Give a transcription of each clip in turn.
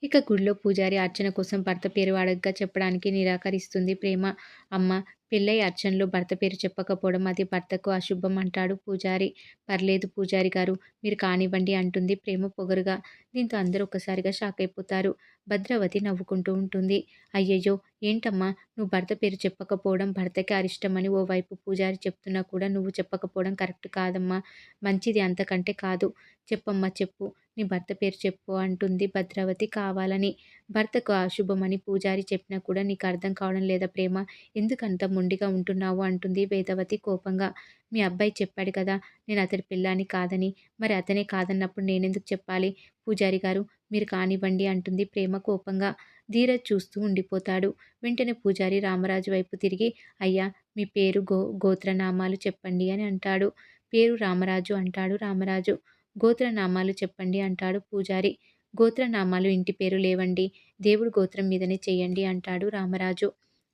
ఇక గుడిలో పూజారి అర్చన కోసం భర్త పేరు అడగ్గా చెప్పడానికి నిరాకరిస్తుంది ప్రేమ. అమ్మ, పెళ్ళై అర్చనలో భర్త పేరు చెప్పకపోవడం అది భర్తకు అశుభం అంటాడు పూజారి. పర్లేదు పూజారి గారు, మీరు కానివ్వండి అంటుంది ప్రేమ పొగరుగా. దీంతో అందరూ ఒక్కసారిగా షాక్ అయిపోతారు. భద్రావతి నవ్వుకుంటూ ఉంటుంది. అయ్యయ్యో, ఏంటమ్మా నువ్వు భర్త పేరు చెప్పకపోవడం భర్తకి అరిష్టమని ఓవైపు పూజారి చెప్తున్నా కూడా నువ్వు చెప్పకపోవడం కరెక్ట్ కాదమ్మా. మంచిది అంతకంటే కాదు. చెప్పమ్మా చెప్పు. నీ భర్త పేరు చెప్పు అంటుంది భద్రావతి కావాలని. భర్తకు అశుభమని పూజారి చెప్పినా కూడా నీకు అర్థం కావడం లేదా ప్రేమ? ఎందుకంత మొండిగా ఉంటున్నావు అంటుంది వేదవతి కోపంగా. మీ అబ్బాయి చెప్పాడు కదా నేను అతడి పిల్లాన్ని కాదని. మరి అతనే కాదన్నప్పుడు నేనెందుకు చెప్పాలి? పూజారి గారు, మీరు కానివ్వండి అంటుంది ప్రేమ కోపంగా. ధీరజ్ చూస్తూ ఉండిపోతాడు. వెంటనే పూజారి రామరాజు వైపు తిరిగి, అయ్యా, మీ పేరు గోత్రనామాలు చెప్పండి అని అంటాడు. పేరు రామరాజు అంటాడు రామరాజు. గోత్రనామాలు చెప్పండి అంటాడు పూజారి. గోత్రనామాలు ఇంటి పేరు లేవండి. దేవుడు గోత్రం మీదనే చెయ్యండి అంటాడు రామరాజు.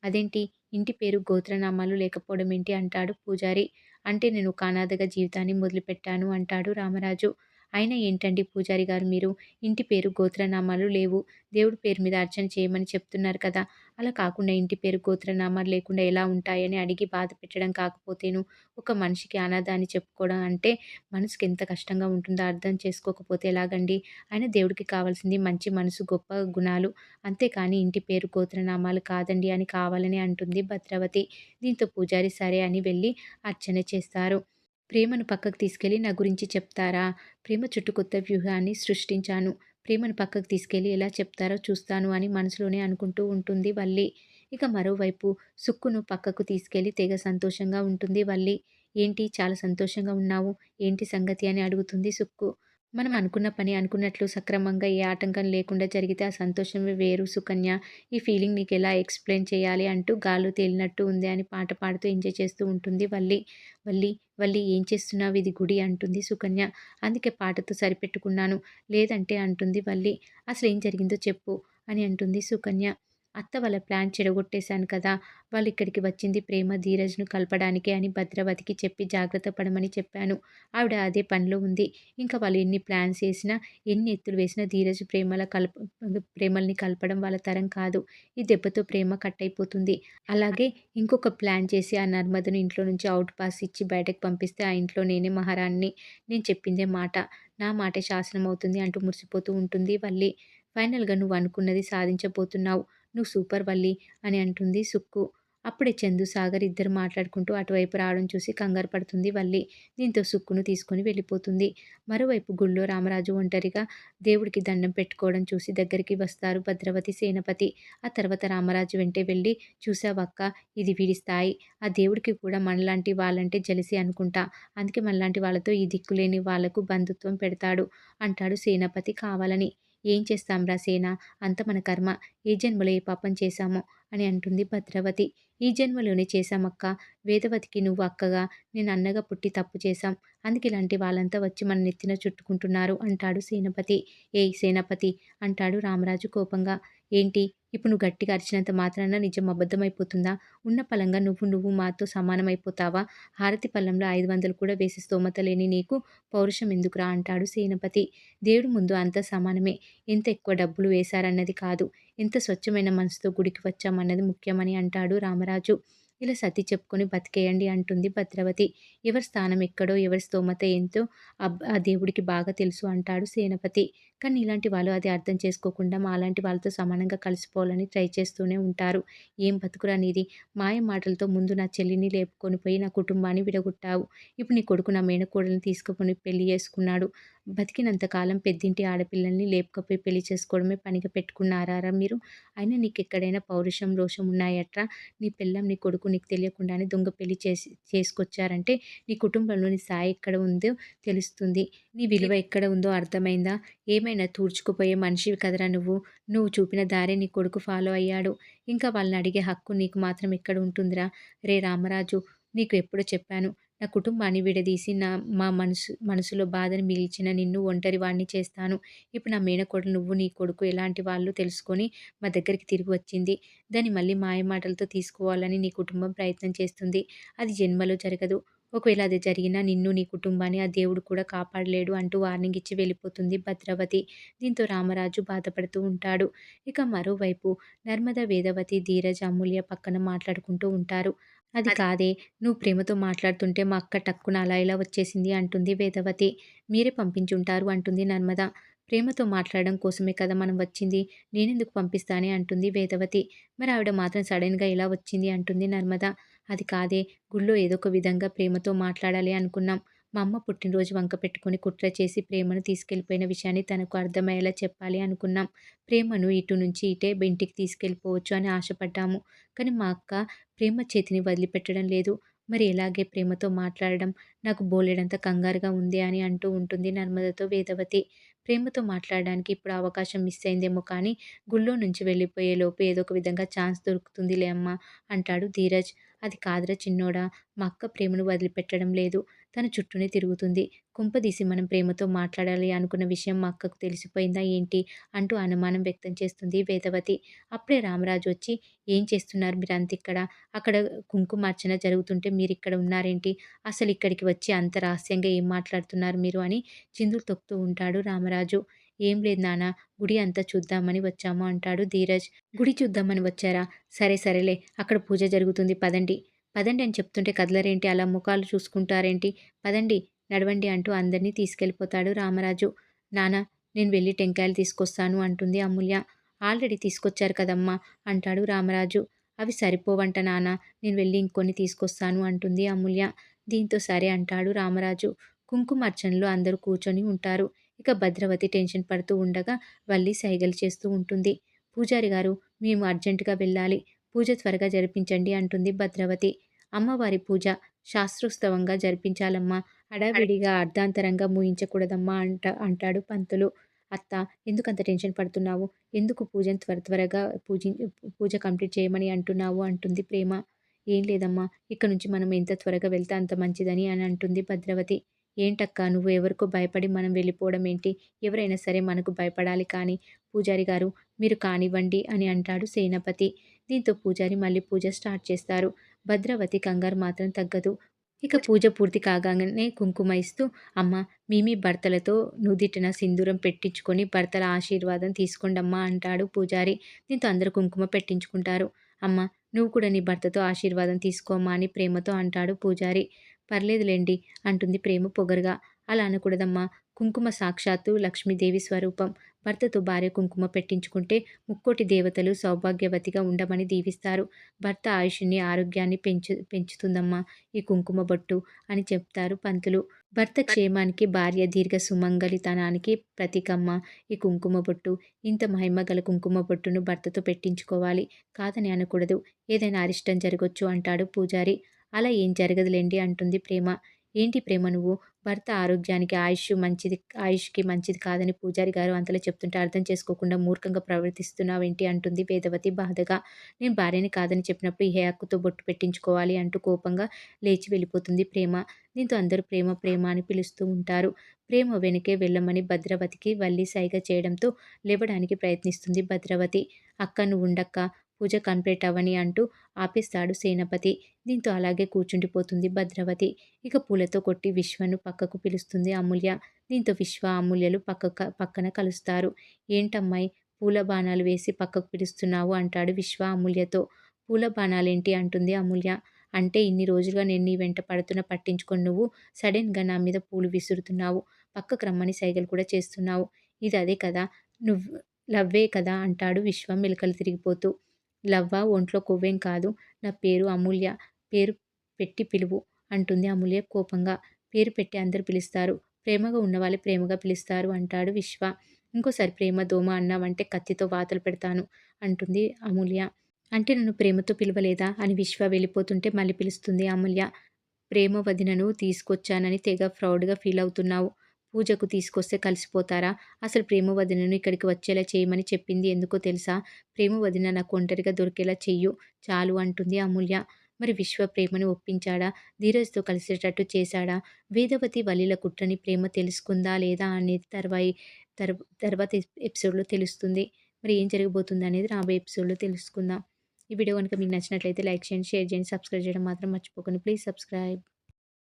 అదేంటి, ఇంటి పేరు గోత్రనామాలు లేకపోవడం ఏంటి అంటాడు పూజారి. అంటే నేను ఒక అనాథగా జీవితాన్ని మొదలుపెట్టాను అంటాడు రామరాజు. అయినా ఏంటండి పూజారి గారు మీరు, ఇంటి పేరు గోత్రనామాలు లేవు. దేవుడి పేరు మీద అర్చన చేయమని చెప్తున్నారు కదా! అలా కాకుండా ఇంటి పేరు గోత్రనామాలు లేకుండా ఎలా ఉంటాయని అడిగి బాధ పెట్టడం కాకపోతేను. ఒక మనిషికి అనాథ అని చెప్పుకోవడం అంటే మనసుకి ఎంత కష్టంగా ఉంటుందో అర్థం చేసుకోకపోతే ఎలాగండి? అయినా దేవుడికి కావాల్సింది మంచి మనసు, గొప్ప గుణాలు. అంతేకాని ఇంటి పేరు గోత్రనామాలు కాదండి అని కావాలని అంటుంది భద్రావతి. దీంతో పూజారి సరే అని వెళ్ళి అర్చన చేస్తారు. ప్రేమను పక్కకు తీసుకెళ్ళి నా గురించి చెప్తారా? ప్రేమ చుట్టూ కొత్త వ్యూహాన్ని సృష్టించాను. ప్రేమను పక్కకు తీసుకెళ్ళి ఎలా చెప్తారో చూస్తాను అని మనసులోనే అనుకుంటూ ఉంటుంది వల్లి. ఇక మరోవైపు సుక్కును పక్కకు తీసుకెళ్ళి తెగ సంతోషంగా ఉంటుంది వల్లి. ఏంటి చాలా సంతోషంగా ఉన్నావు? ఏంటి సంగతి అని అడుగుతుంది సుక్కు. మనం అనుకున్న పని అనుకున్నట్లు సక్రమంగా ఏ ఆటంకం లేకుండా జరిగితే ఆ సంతోషమే వేరు సుకన్య. ఈ ఫీలింగ్ నీకెలా ఎక్స్‌ప్లెయిన్ చేయాలి అంటూ గాల్లో తేలినట్టు ఉంది అని పాట పాడుతూ ఎంజాయ్ చేస్తూ ఉంటుంది వల్లి. వల్లి, వల్లి ఏం చేస్తున్నావు ఇది గుడి అంటుంది సుకన్య. అందుకే పాటతో సరిపెట్టుకున్నాను. లేదంటే అంటుంది వల్లి. అసలేం జరిగిందో చెప్పు అని అంటుంది సుకన్య. అత్త వాళ్ళ ప్లాన్ చెడగొట్టేశాను కదా! వాళ్ళిక్కడికి వచ్చింది ప్రేమ ధీరజ్‌ను కలపడానికే అని భద్రావతికి చెప్పి జాగ్రత్త పడమని చెప్పాను. ఆవిడ అదే పనిలో ఉంది. ఇంకా వాళ్ళు ఎన్ని ప్లాన్స్ ఏసినా, ఎన్ని ఎత్తులు వేసినా ధీరజ్ ప్రేమల్ని కలపడం వాళ్ళ తరం కాదు. ఈ దెబ్బతో ప్రేమ కట్టయిపోతుంది. అలాగే ఇంకొక ప్లాన్ చేసి ఆ నర్మదను ఇంట్లో నుంచి ఔట్ పాస్ ఇచ్చి బయటకు పంపిస్తే ఆ ఇంట్లో నేనే మహారాణిని. నేను చెప్పిందే మాట. నా మాటే శాసనం అవుతుంది అంటూ మురిసిపోతూ ఉంటుంది వల్లి. ఫైనల్‌గా నువ్వు అనుకున్నది సాధించబోతున్నావు. నువ్వు సూపర్ వల్లి అని అంటుంది సుక్కు. అప్పుడే చందు, సాగర్ ఇద్దరు మాట్లాడుకుంటూ అటువైపు రావడం చూసి కంగారు పడుతుంది వల్లి. దీంతో సుక్కును తీసుకొని వెళ్ళిపోతుంది. మరోవైపు గుళ్ళో రామరాజు ఒంటరిగా దేవుడికి దండం పెట్టుకోవడం చూసి దగ్గరికి వస్తారు భద్రవతి, సేనపతి. ఆ తర్వాత రామరాజు వెంటే వెళ్ళి, చూసావక్కా, ఇది వీడి స్థాయి. ఆ దేవుడికి కూడా మనలాంటి వాళ్ళంటే జెలసీ అనుకుంటా. అందుకే మనలాంటి వాళ్ళతో ఈ దిక్కులేని వాళ్ళకు బంధుత్వం పెడతాడు అంటాడు సేనాపతి కావాలని. ఏం చేస్తాంరా సేన, అంతా మన కర్మ. ఏ జన్మలో ఏ పాపం చేశామో అని అంటుంది భద్రావతి. ఈ జన్మలోనే చేశామక్కా. వేదవతికి నువ్వు అక్కగా, నేను అన్నగా పుట్టి తప్పు చేశాం. అందుకే ఇలాంటి వాళ్ళంతా వచ్చి మన నెత్తిన చుట్టుకుంటున్నారు అంటాడు సేనపతి. ఏయ్ సేనాపతి అంటాడు రామరాజు కోపంగా. ఏంటి, ఇప్పుడు నువ్వు గట్టిగా అరిచినంత మాత్రాన నిజం అబద్ధమైపోతుందా? ఉన్న పళంగా నువ్వు మాతో సమానమైపోతావా? హారతి పళ్ళెంలో 500 కూడా వేసే స్తోమత లేని నీకు పౌరుషం ఎందుకురా అంటాడు సేనపతి. దేవుడి ముందు అంతా సమానమే. ఎంత ఎక్కువ డబ్బులు వేశారన్నది కాదు, ఎంత స్వచ్ఛమైన మనసుతో గుడికి వచ్చామన్నది ముఖ్యమని అంటాడు రామరాజు. ఇలా సర్ది చెప్పుకొని బతికేయండి అంటుంది భద్రవతి. ఎవరి స్థానం ఎక్కడో, ఎవరి స్తోమత ఎంతో ఆ దేవుడికి బాగా తెలుసు అంటాడు సేనపతి. కానీ ఇలాంటి వాళ్ళు అది అర్థం చేసుకోకుండా మాలాంటి వాళ్ళతో సమానంగా కలిసిపోవాలని ట్రై చేస్తూనే ఉంటారు. ఏం బతుకురా నీది! మాయ మాటలతో ముందు నా చెల్లిని లేపుకొని పోయి నా కుటుంబాన్ని విడగొట్టావు. ఇప్పుడు నీ కొడుకు నా మేనకోడల్ని తీసుకుని పెళ్లి చేసుకున్నాడు. బతికినంత కాలం పెద్దింటి ఆడపిల్లల్ని లేపుకపోయి పెళ్లి చేసుకోవడమే పనిగా పెట్టుకున్నారారా మీరు? అయినా నీకెక్కడైనా పౌరుషం, రోషం ఉన్నాయట్రా? నీ పెళ్ళాం, నీ కొడుకు నీకు తెలియకుండానే దొంగ పెళ్లి చేసుకొచ్చారంటే నీ కుటుంబంలో నీ స్థాయి ఎక్కడ ఉందో తెలుస్తుంది. నీ విలువ ఎక్కడ ఉందో అర్థమైందా? ఏమైనా తూర్చుకుపోయే మనిషివి కదరా నువ్వు. నువ్వు చూపిన దారే నీ కొడుకు ఫాలో అయ్యాడు. ఇంకా వాళ్ళని అడిగే హక్కు నీకు మాత్రం ఎక్కడ ఉంటుందిరా? రే రామరాజు, నీకు ఎప్పుడో చెప్పాను. నా కుటుంబాన్ని విడదీసి మా మనసులో బాధని మిగిల్చిన నిన్ను ఒంటరివాడిని చేస్తాను. ఇప్పుడు నా మేనకోడలు నువ్వు, నీ కొడుకు ఎలాంటి వాళ్ళు తెలుసుకొని మా దగ్గరికి తిరిగి వచ్చింది. దాన్ని మళ్ళీ మాయమాటలతో తీసుకోవాలని నీ కుటుంబం ప్రయత్నం చేస్తుంది. అది జన్మలో జరగదు. ఒకవేళ అది జరిగినా నిన్ను, నీ కుటుంబాన్ని ఆ దేవుడు కూడా కాపాడలేడు అంటూ వార్నింగ్ ఇచ్చి వెళ్ళిపోతుంది భద్రావతి. దీంతో రామరాజు బాధపడుతూ ఉంటాడు. ఇక మరోవైపు నర్మద, వేదవతి, ధీరజ్, అమూల్య పక్కన మాట్లాడుకుంటూ ఉంటారు. అది కాదే, నువ్వు ప్రేమతో మాట్లాడుతుంటే మా అక్క టక్కున అలా ఇలా వచ్చేసింది అంటుంది వేదవతి. మీరే పంపించుంటారు అంటుంది నర్మద. ప్రేమతో మాట్లాడడం కోసమే కదా మనం వచ్చింది. నేనెందుకు పంపిస్తానే అంటుంది వేదవతి. మరి ఆవిడ మాత్రం సడెన్‌గా ఎలా వచ్చింది అంటుంది నర్మద. అది కాదే, గుళ్ళో ఏదో ఒక విధంగా ప్రేమతో మాట్లాడాలి అనుకున్నాం. మా అమ్మ పుట్టినరోజు వంక పెట్టుకొని కుట్ర చేసి ప్రేమను తీసుకెళ్ళిపోయిన విషయాన్ని తనకు అర్థమయ్యేలా చెప్పాలి అనుకున్నాం. ప్రేమను ఇటు నుంచి ఇటే ఇంటికి తీసుకెళ్ళిపోవచ్చు అని ఆశపడ్డాము. కానీ మా అక్క ప్రేమ చేతిని వదిలిపెట్టడం లేదు. మరి ఎలాగే ప్రేమతో మాట్లాడడం? నాకు బోలెడంత కంగారుగా ఉంది అని అంటూ ఉంటుంది నర్మదతో వేదవతి. ప్రేమతో మాట్లాడడానికి ఇప్పుడు అవకాశం మిస్ అయిందేమో కానీ గుళ్ళో నుంచి వెళ్ళిపోయేలోపు ఏదో ఒక విధంగా ఛాన్స్ దొరుకుతుందిలే అమ్మా అంటాడు ధీరజ్. అది కాదురా చిన్నోడా, మా అక్క ప్రేమను వదిలిపెట్టడం లేదు. తన చుట్టూనే తిరుగుతుంది. కుంపదీసి మనం ప్రేమతో మాట్లాడాలి అనుకున్న విషయం మా అక్కకు తెలిసిపోయిందా ఏంటి? అంటూ అనుమానం వ్యక్తం చేస్తుంది వేదవతి. అప్పుడే రామరాజు వచ్చి, ఏం చేస్తున్నారు మీరంతిక్కడ? అక్కడ కుంకుమార్చన జరుగుతుంటే మీరిక్కడ ఉన్నారేంటి? అసలు ఇక్కడికి వచ్చి అంత రహస్యంగా ఏం మాట్లాడుతున్నారు మీరు అని చిందులు తొక్కుతూ ఉంటాడు రామరాజు. ఏం లేదు నాన్న, గుడి అంతా చూద్దామని వచ్చాము అంటాడు ధీరజ్. గుడి చూద్దామని వచ్చారా? సరే సరేలే, అక్కడ పూజ జరుగుతుంది పదండి. పదండి అని చెప్తుంటే కదలరేంటి, అలా ముఖాలు చూసుకుంటారేంటి? పదండి, నడవండి అంటూ అందరినీ తీసుకెళ్ళిపోతాడు రామరాజు. నాన్న, నేను వెళ్ళి టెంకాయలు తీసుకొస్తాను అంటుంది అమూల్య. ఆల్రెడీ తీసుకొచ్చారు కదమ్మా అంటాడు రామరాజు. అవి సరిపోవంట నాన్న, నేను వెళ్ళి ఇంకొన్ని తీసుకొస్తాను అంటుంది అమూల్య. దీంతో సరే అంటాడు రామరాజు. కుంకుమార్చనలో అందరూ కూర్చొని ఉంటారు. ఇక భద్రవతి టెన్షన్ పడుతూ ఉండగా వల్లి సైగలు చేస్తూ ఉంటుంది. పూజారి గారు, మేము అర్జెంటుగా వెళ్ళాలి. పూజ త్వరగా జరిపించండి అంటుంది భద్రవతి. అమ్మవారి పూజ శాస్త్రోత్సవంగా జరిపించాలమ్మా. హడావిడిగా అర్ధాంతరంగా ముయించకూడదమ్మా అంటాడు పంతులు. అత్త, ఎందుకంత టెన్షన్ పడుతున్నావు? ఎందుకు పూజను త్వరగా పూజ కంప్లీట్ చేయమని అంటున్నావు అంటుంది ప్రేమ. ఏం లేదమ్మా, ఇక నుంచి మనం ఎంత త్వరగా వెళ్తే అంత మంచిదని అని అంటుంది భద్రవతి. ఏంటక్కా, నువ్వు ఎవరికో భయపడి మనం వెళ్ళిపోవడం ఏంటి? ఎవరైనా సరే మనకు భయపడాలి కానీ. పూజారి గారు, మీరు కానివ్వండి అని అంటాడు సేనాపతి. దీంతో పూజారి మళ్ళీ పూజ స్టార్ట్ చేస్తారు. భద్రావతి కంగారు మాత్రం తగ్గదు. ఇక పూజ పూర్తి కాగానే కుంకుమ ఇస్తూ, అమ్మ, మీ భర్తలతో నుదిటిన సింధూరం పెట్టించుకొని భర్తల ఆశీర్వాదం తీసుకోండమ్మా అంటాడు పూజారి. దీంతో అందరూ కుంకుమ పెట్టించుకుంటారు. అమ్మ, నువ్వు కూడా నీ భర్తతో ఆశీర్వాదం తీసుకోమ్మా అని ప్రేమతో అంటాడు పూజారి. పర్లేదులేండి అంటుంది ప్రేమ పొగరుగా. అలా అనకూడదమ్మా, కుంకుమ సాక్షాత్తు లక్ష్మీదేవి స్వరూపం. భర్తతో భార్య కుంకుమ పెట్టించుకుంటే ముక్కోటి దేవతలు సౌభాగ్యవతిగా ఉండమని దీవిస్తారు. భర్త ఆయుష్ని, ఆరోగ్యాన్ని పెంచుతుందమ్మా ఈ కుంకుమ బొట్టు అని చెప్తారు పంతులు. భర్త క్షేమానికి, భార్య దీర్ఘ సుమంగళితనానికి ప్రతీకమ్మ ఈ కుంకుమ బొట్టు. ఇంత మహిమ గల కుంకుమ బొట్టును భర్తతో పెట్టించుకోవాలి. కాదని అనకూడదు. ఏదైనా అరిష్టం జరగొచ్చు అంటాడు పూజారి. అలా ఏం జరగదులేండి అంటుంది ప్రేమ. ఏంటి ప్రేమ నువ్వు? భర్త ఆరోగ్యానికి, ఆయుష్‌కి మంచిది కాదని పూజారి గారు అంతలా చెప్తుంటే అర్థం చేసుకోకుండా మూర్ఖంగా ప్రవర్తిస్తున్నావేంటి అంటుంది వేదవతి బాధగా. నేను భార్యని కాదని చెప్పినప్పుడు ఏ హక్కుతో బొట్టు పెట్టించుకోవాలి అంటూ కోపంగా లేచి వెళ్ళిపోతుంది ప్రేమ. దీంతో అందరూ ప్రేమ ప్రేమ అని పిలుస్తూ ఉంటారు. ప్రేమ వెనకే వెళ్ళమని భద్రవతికి వల్లి సైగ చేయడంతో లేవడానికి ప్రయత్నిస్తుంది భద్రవతి. అక్క నువ్వుండక్కా, పూజ కంప్లీట్ అవ్వని అంటూ ఆపేస్తాడు సేనాపతి. దీంతో అలాగే కూర్చుండిపోతుంది భద్రవతి. ఇక పూలతో కొట్టి విశ్వను పక్కకు పిలుస్తుంది అమూల్య. దీంతో విశ్వ, అమూల్యలు పక్కన కలుస్తారు. ఏంటమ్మాయి, పూల బాణాలు వేసి పక్కకు పిలుస్తున్నావు అంటాడు విశ్వ అమూల్యతో. పూల బాణాలేంటి అంటుంది అమూల్య. అంటే ఇన్ని రోజులుగా నేను నీ వెంట పడుతున్నా పట్టించుకొని నువ్వు సడెన్‌గా నా మీద పూలు విసురుతున్నావు. పక్కకు రమ్మని సైగలు కూడా చేస్తున్నావు. ఇది అదే కదా, నువ్వు లవ్వే కదా అంటాడు విశ్వ మెలికలు తిరిగిపోతూ. లవ్వా, ఒంట్లో కొవ్వేం కాదు. నా పేరు అమూల్య. పేరు పెట్టి పిలువు అంటుంది అమూల్య కోపంగా. పేరు పెట్టి అందరూ పిలుస్తారు. ప్రేమగా ఉన్నవాళ్ళే ప్రేమగా పిలుస్తారు అంటాడు విశ్వ. ఇంకోసారి ప్రేమ, దోమ అన్నావంటే కత్తితో వాతలు పెడతాను అంటుంది అమూల్య. అంటే నన్ను ప్రేమతో పిలవలేదా అని విశ్వ వెళ్ళిపోతుంటే మళ్ళీ పిలుస్తుంది అమూల్య. ప్రేమ వదినను తీసుకొచ్చానని తెగ ప్రౌడ్‌గా ఫీలవుతున్నావు. పూజకు తీసుకొస్తే కలిసిపోతారా? అసలు ప్రేమ వదినను ఇక్కడికి వచ్చేలా చేయమని చెప్పింది ఎందుకో తెలుసా? ప్రేమ వదిన నాకు ఒంటరిగా దొరికేలా చెయ్యు చాలు అంటుంది అమూల్య. మరి విశ్వ ప్రేమని ఒప్పించాడా? ధీరజ్‌తో కలిసేటట్టు చేశాడా? వేదవతి, వల్లిల కుట్రని ప్రేమ తెలుసుకుందా లేదా అనేది తర్వాత ఎపిసోడ్‌లో తెలుస్తుంది. మరి ఏం జరగబోతుందనేది రాబోయే ఎపిసోడ్‌లో తెలుసుకుందాం. ఈ వీడియో గనుక మీకు నచ్చినట్లయితే లైక్ చేయండి, షేర్ చేయండి, సబ్స్క్రైబ్ చేయడం మాత్రం మర్చిపోకండి. Please subscribe.